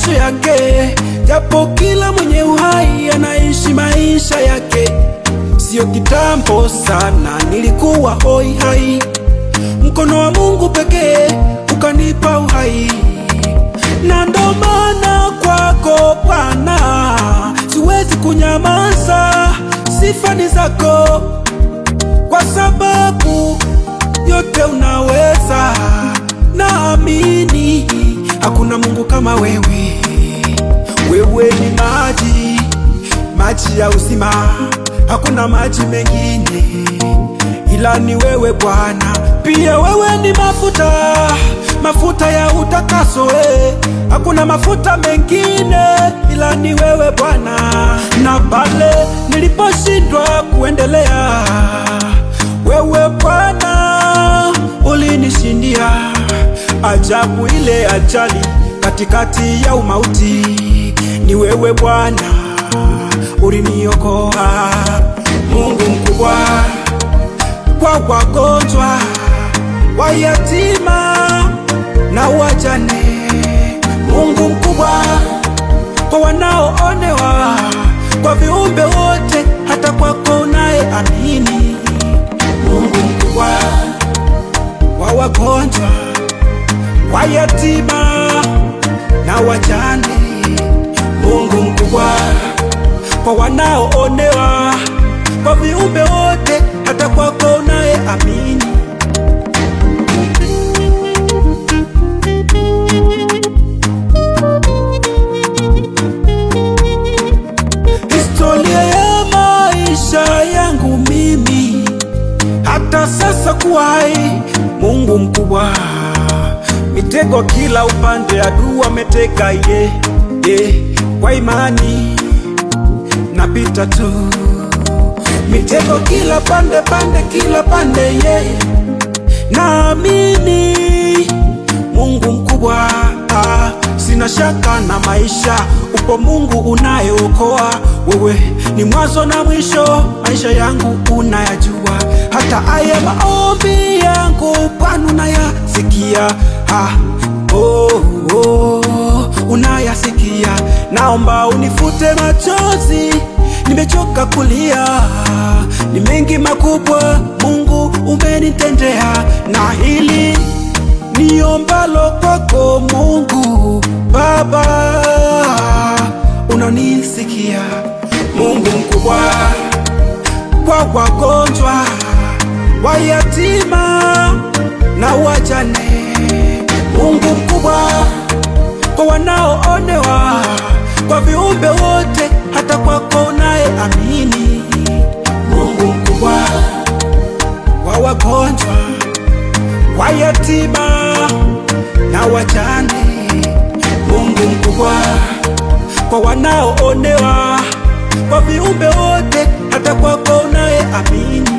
kesho yake, japo kila mwenye uhai anaishi maisha yake. Sio kitambo sana nilikuwa hoi hai, mkono wa Mungu pekee ukanipa uhai. Na ndo maana kwako Bwana siwezi kunyamaza, sifa ni zako, kwa sababu yote unaweza. Naamini hakuna Mungu kama wewe. Wewe ni maji, maji ya uzima, hakuna maji mengine ila ni wewe Bwana. Pia wewe ni mafuta, mafuta ya utakaso, hakuna mafuta mengine ila ni wewe Bwana. Na pale niliposhindwa kuendelea, wewe Bwana ulinishindia. Ajabu ile ajali katikati ya umauti, ni wewe Bwana uliniokoa. Mungu mkubwa kwa wagonjwa, wayatima na wajane. Mungu mkubwa kwa wanaoonewa, kwa viumbe wote, hata kwako unayeamini. Mungu mkubwa kwa wagonjwa, wayatima na wajane. Mungu mkubwa kwa wanaoonewa, kwa viumbe wote, hata kwako unayeamini. Historia ya maisha yangu mimi hata sasa kuwai. Mungu mkubwa, mitego kila upande adui ameteka, kwa imani napita tu. Mitego kila pande kila pande, naamini Mungu mkubwa. Sina shaka na maisha, upo Mungu unayeokoa. Wewe ni mwanzo na mwisho, maisha yangu unayajua. Hata haya maombi yangu Bwana unayasikia. Unayasikia. Naomba unifute machozi, nimechoka kulia. Ni mengi makubwa Mungu umenitendea, na hili niombalo kwako Mungu Baba, unanisikia. Mungu mkubwa kwa wagonjwa, wayatima na wajane. Mungu mkubwa kwa wanaoonewa, kwa viumbe wote, hata kwako unayeamini. Mungu mkubwa kwa wagonjwa, wayatima na wajane. Mungu mkubwa kwa wanaoonewa, kwa viumbe wote, hata kwako unayeamini.